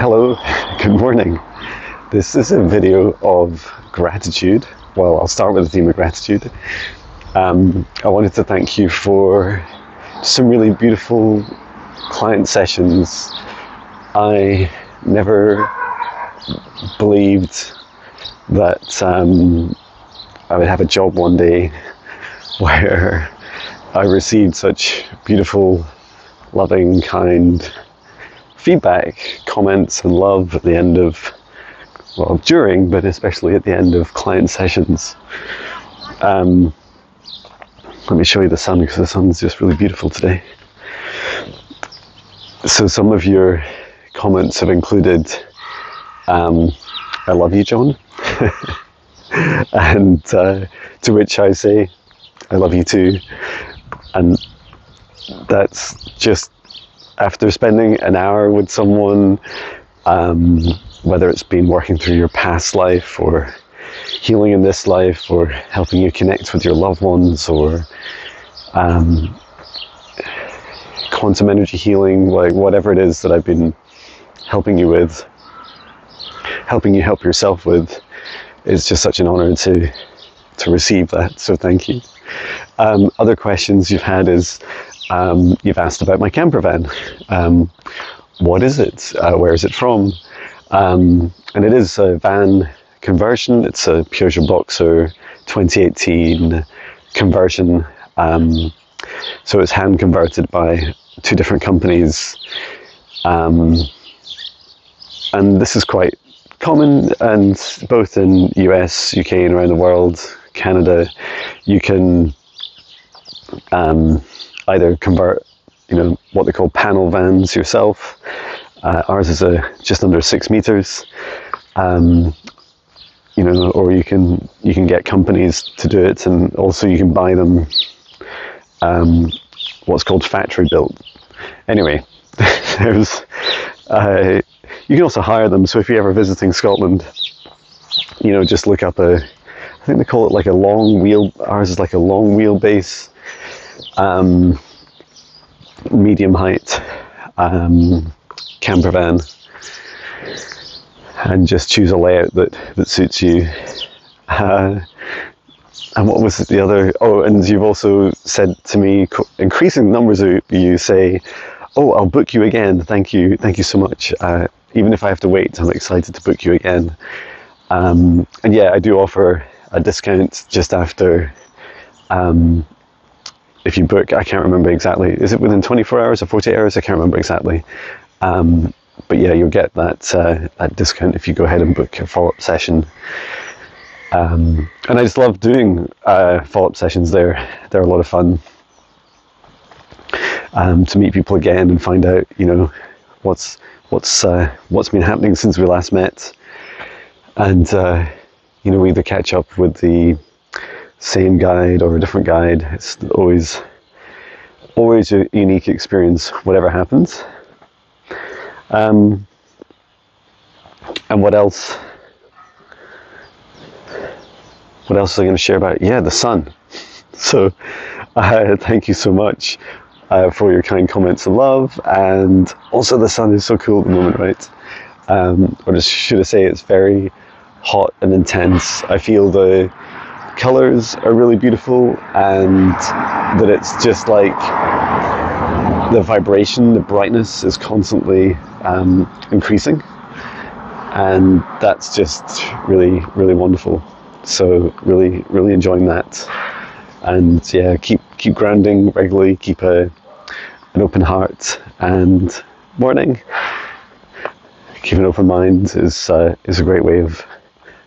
Hello, good morning. This is a video of gratitude. Well, I'll start with a theme of gratitude. I wanted to thank you for some really beautiful client sessions. I never believed that I would have a job one day where I received such beautiful, loving, kind feedback, comments and love at the end of, well, during, but especially at the end of client sessions. Let me show you the sun, because the sun's just really beautiful today. So some of your comments have included, I love you, John. And to which I say, I love you too. And that's just after spending an hour with someone, whether it's been working through your past life or healing in this life or helping you connect with your loved ones or quantum energy healing, like whatever it is that I've been helping you with, helping you help yourself with, it's just such an honor to receive that, so thank you. Other questions you've had is, you've asked about my camper van. What is it? Where is it from? And it is a van conversion. It's a Peugeot Boxer 2018 conversion. So it's hand converted by two different companies. And this is quite common, and both in US, UK and around the world, Canada, you can either convert, what they call panel vans yourself. Ours is just under 6 meters. Or you can get companies to do it, and also you can buy them what's called factory built. Anyway, there's you can also hire them. So if you're ever visiting Scotland, just look up I think they call it like a long wheel. Ours is like a long wheelbase, medium height camper van, and just choose a layout that suits you. And what was the other? Oh, and you've also said to me, increasing numbers of you say, "Oh, I'll book you again. Thank you so much. Even if I have to wait, I'm excited to book you again." And yeah, I do offer a discount just after. If you book, I can't remember exactly. Is it within 24 hours or 48 hours? I can't remember exactly. But yeah, you'll get that discount if you go ahead and book a follow-up session. And I just love doing follow-up sessions. They're a lot of fun. To meet people again and find out, what's been happening since we last met, and we either catch up with the same guide or a different guide. It's always a unique experience, whatever happens. And what else was I going to share about? Yeah, the sun. So thank you so much for your kind comments and love. And also the sun is so cool at the moment, right? Or should I say it's very hot and intense. I feel the colors are really beautiful, and that it's just like the vibration, the brightness is constantly increasing, and that's just really, really wonderful. So really, really enjoying that. And yeah, keep grounding regularly, keep an open heart, and morning. Keep an open mind is a great way of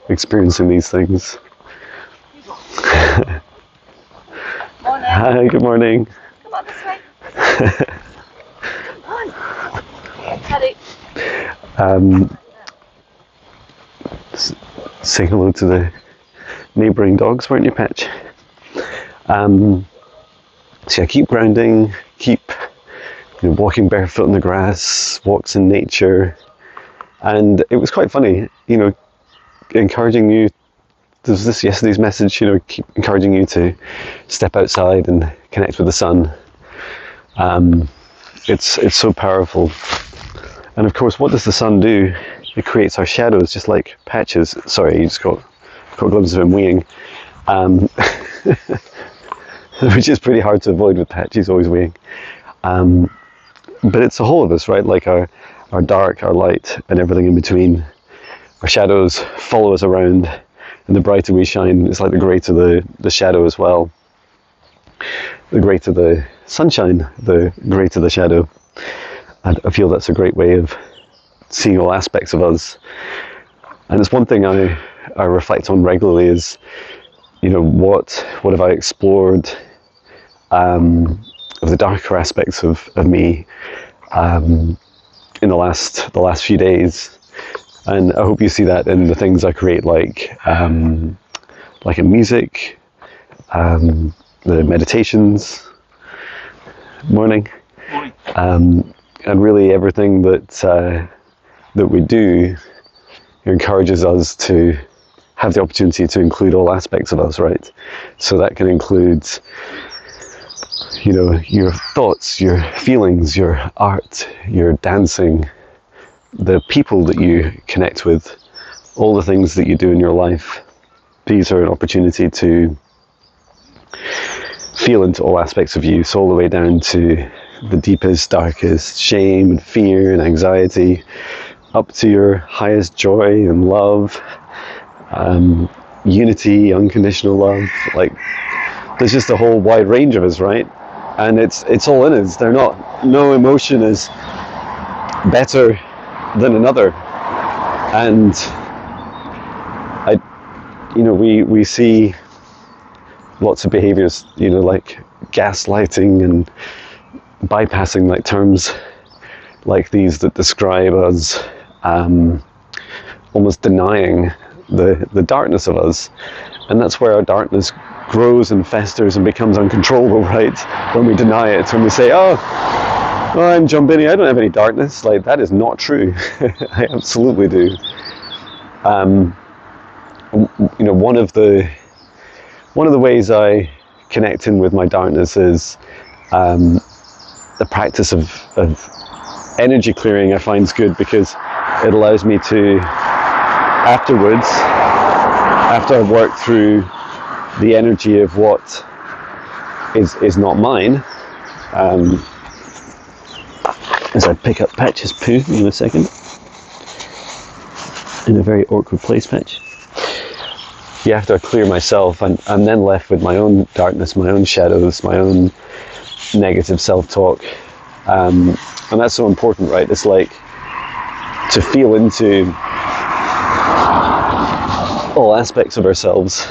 experiencing these things. Morning. Hi, good morning. Come on this way. Come on. Teddy. Say hello to the neighbouring dogs, weren't you, Patch? So yeah, keep grounding, keep walking barefoot in the grass, walks in nature. And it was quite funny, encouraging you. There's this yesterday's message, keep encouraging you to step outside and connect with the sun. It's so powerful. And of course, what does the sun do? It creates our shadows, just like Patches. Sorry, you just caught a glimpse of him weeing. Which is pretty hard to avoid with Patch, he's always weeing. But it's the whole of us, right? Like our dark, our light, and everything in between. Our shadows follow us around, and the brighter we shine, it's like the greater the shadow as well. The greater the sunshine, the greater the shadow. And I feel that's a great way of seeing all aspects of us. And it's one thing I reflect on regularly is, what have I explored of the darker aspects of me in the last few days. And I hope you see that in the things I create, like in music, the meditations, morning, and really everything that we do encourages us to have the opportunity to include all aspects of us, right? So that can include, your thoughts, your feelings, your art, your dancing, the people that you connect with, all the things that you do in your life. These are an opportunity to feel into all aspects of you, so all the way down to the deepest, darkest shame and fear and anxiety, up to your highest joy and love, unity, unconditional love. Like, there's just a whole wide range of us, right? And it's all in us. No emotion is better than another. And we see lots of behaviors, like gaslighting and bypassing, like terms like these that describe us, almost denying the darkness of us. And that's where our darkness grows and festers and becomes uncontrollable, right? When we deny it, when we say, oh, I'm John Binnie, I don't have any darkness. Like, that is not true. I absolutely do. One of the ways I connect in with my darkness is the practice of energy clearing. I find is good because it allows me to, afterwards, after I've worked through the energy of what is not mine, as I pick up Patch's poo in a second, in a very awkward place, Patch. Yeah, after I clear myself, I'm then left with my own darkness, my own shadows, my own negative self-talk, and that's so important, right? It's like to feel into all aspects of ourselves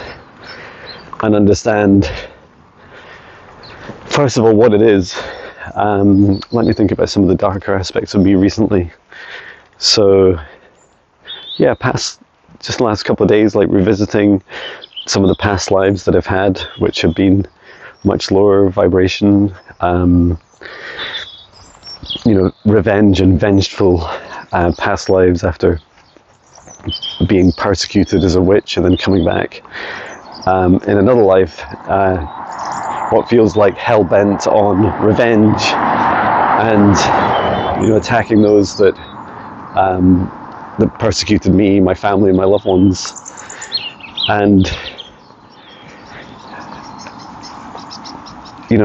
and understand, first of all, what it is. Let me think about some of the darker aspects of me recently. So, yeah, just the last couple of days, like revisiting some of the past lives that I've had, which have been much lower vibration, revenge and vengeful past lives after being persecuted as a witch and then coming back in another life, what feels like hell-bent on revenge and attacking those that persecuted me, my family, my loved ones. And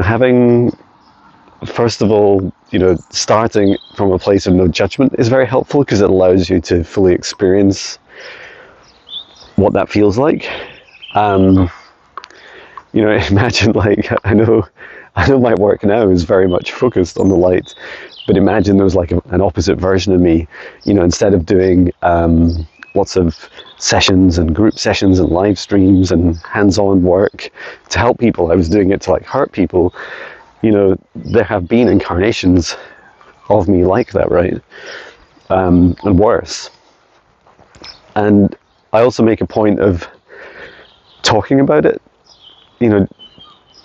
having, first of all, starting from a place of no judgment is very helpful, because it allows you to fully experience what that feels like. Imagine, like, I know my work now is very much focused on the light, but imagine there was like an opposite version of me, instead of doing lots of sessions and group sessions and live streams and hands-on work to help people, I was doing it to like hurt people. There have been incarnations of me like that, right? And worse. And I also make a point of talking about it,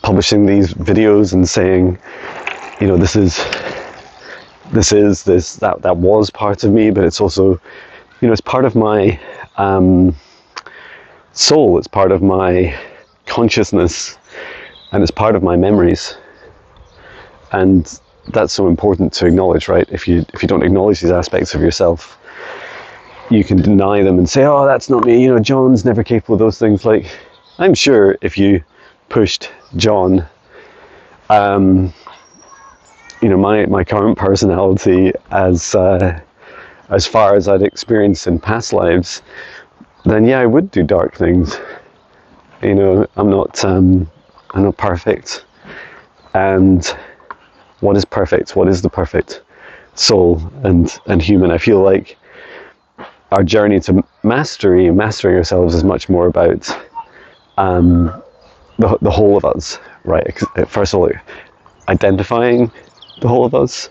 publishing these videos and saying, that was part of me, but it's also, it's part of my soul, it's part of my consciousness, and it's part of my memories. And that's so important to acknowledge, right? If you don't acknowledge these aspects of yourself, you can deny them and say, oh, that's not me, John's never capable of those things. Like, I'm sure if you pushed John, my current personality as far as I'd experienced in past lives, then yeah, I would do dark things. I'm not perfect. And what is perfect? What is the perfect soul and human? I feel like our journey to mastering ourselves is much more about the whole of us, right? First of all, identifying the whole of us,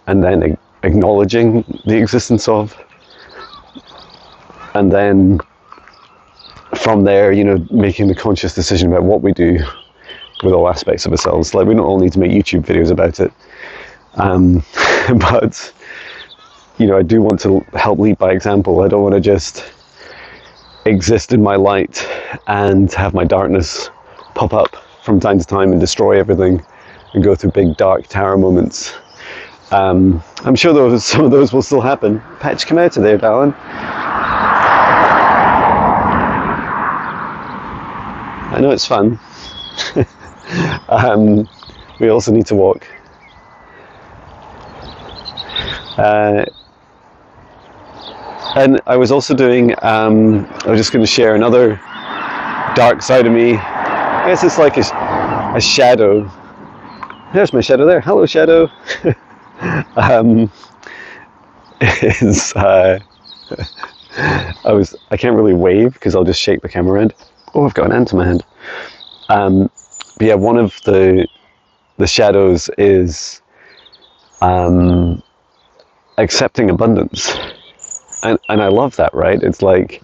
and then acknowledging the existence of, and then from there, making the conscious decision about what we do with all aspects of ourselves. Like, we don't all need to make YouTube videos about it, but I do want to help lead by example. I don't want to just exist in my light and have my darkness pop up from time to time and destroy everything and go through big dark tower moments. I'm sure some of those will still happen. Patch, come out of there, darling. I know it's fun. We also need to walk. And I was also doing, I was just going to share another dark side of me. I guess it's like a shadow. There's my shadow there. Hello, shadow. I can't really wave because I'll just shake the camera around. Oh, I've got an ant in my hand. But yeah, one of the shadows is accepting abundance. And I love that, right? It's like,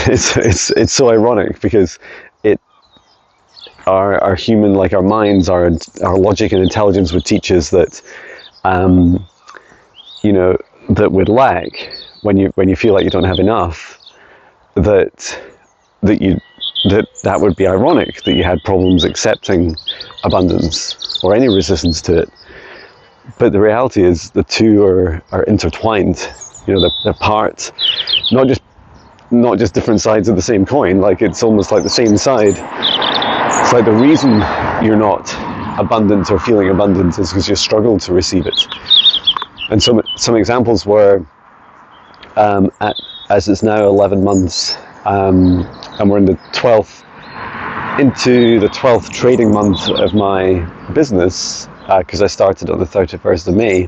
it's so ironic because our human, like our minds, our logic and intelligence would teach us that, that would lack when you feel like you don't have enough, that would be ironic that you had problems accepting abundance or any resistance to it. But the reality is the two are intertwined. They're part, not just different sides of the same coin. Like, it's almost like the same side. It's like the reason you're not abundant or feeling abundant is because you struggle to receive it. And some examples were, as it's now 11 months, and we're into the 12th trading month of my business, because I started on the 31st of May.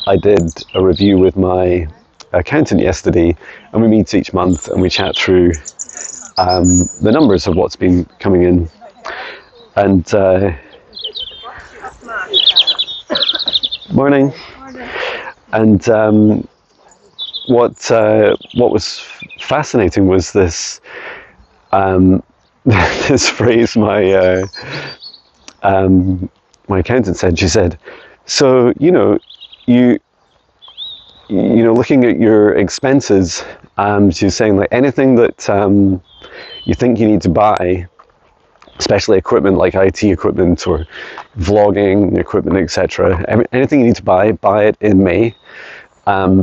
I did a review with my accountant yesterday, and we meet each month and we chat through the numbers of what's been coming in. And morning. And what was fascinating was this this phrase my accountant said. She said, so looking at your expenses, she's saying, like, anything that you think you need to buy, especially equipment like IT equipment or vlogging equipment, etc. Anything you need to buy it in May,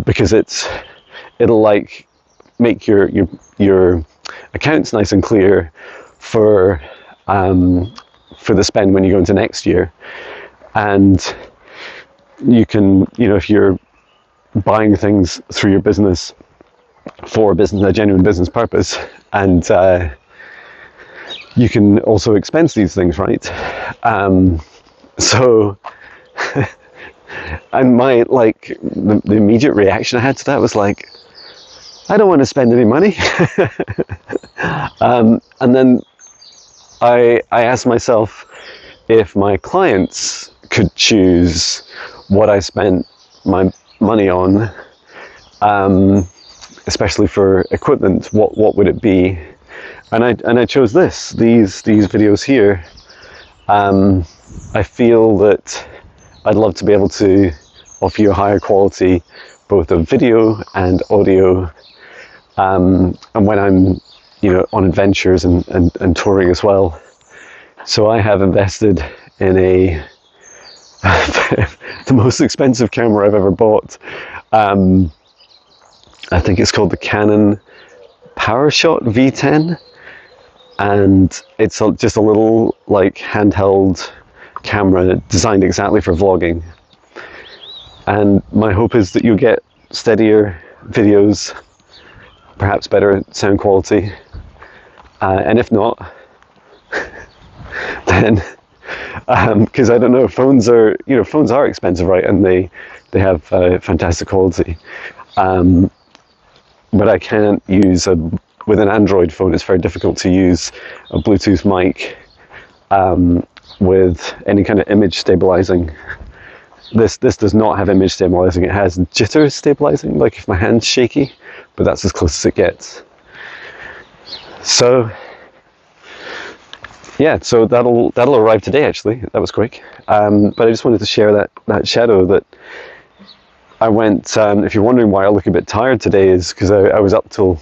because it'll like make your accounts nice and clear for the spend when you go into next year. And you can, if you're buying things through your business for a genuine business purpose, and you can also expense these things, right? So, and my, like, the immediate reaction I had to that was like, I don't want to spend any money. And then I asked myself if my clients could choose what I spent my money on, especially for equipment, what would it be? And I chose these videos here. I feel that I'd love to be able to offer you a higher quality, both of video and audio. And when I'm, on adventures and touring as well, So I have invested in the most expensive camera I've ever bought. I think it's called the Canon PowerShot V10, and it's just a little like handheld camera designed exactly for vlogging. And my hope is that you'll get steadier videos, perhaps better sound quality, and if not, then because I don't know, phones are expensive, right? And they have fantastic quality, but I can't use with an Android phone. It's very difficult to use a Bluetooth mic with any kind of image stabilizing. This does not have image stabilizing. It has jitter stabilizing, like if my hand's shaky, but that's as close as it gets. So yeah, so that'll arrive today. Actually, that was quick. But I just wanted to share that shadow that I went. If you're wondering why I look a bit tired today, is because I was up till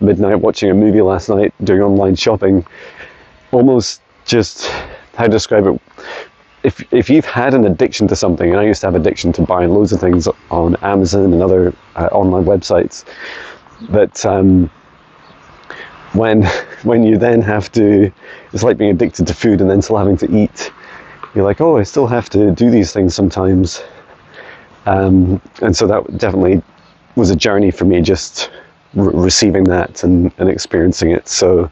midnight watching a movie last night, doing online shopping. Almost just how to describe it. If you've had an addiction to something, and I used to have addiction to buying loads of things on Amazon and other online websites, that when you then have to, it's like being addicted to food and then still having to eat. You're like, oh, I still have to do these things sometimes, and so that definitely was a journey for me, just receiving that and experiencing it. So,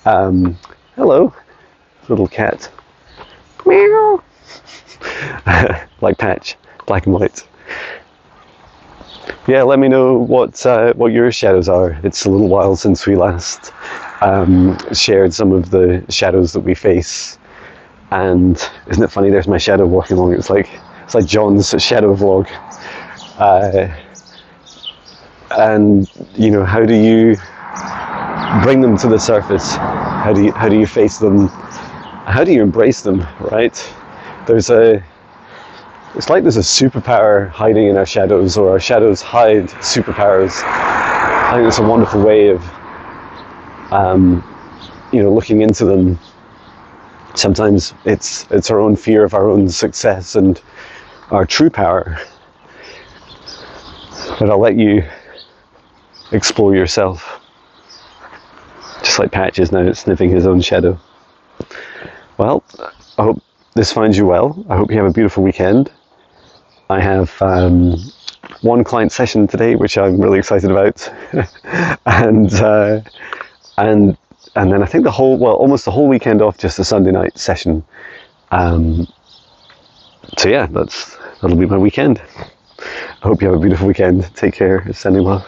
hello, little cat. Meow. Like Patch, black and white. Yeah, let me know what your shadows are. It's a little while since we last shared some of the shadows that we face. And isn't it funny? There's my shadow walking along. It's like John's shadow vlog. And how do you bring them to the surface? How do you face them? How do you embrace them, right? It's like there's a superpower hiding in our shadows, or our shadows hide superpowers. I think it's a wonderful way of, looking into them. Sometimes it's our own fear of our own success and our true power. But I'll let you explore yourself. Just like Patch is now sniffing his own shadow. Well, I hope this finds you well. I hope you have a beautiful weekend. I have one client session today, which I'm really excited about, and then I think almost the whole weekend off, just a Sunday night session. So yeah, that'll be my weekend. I hope you have a beautiful weekend. Take care. Sending love.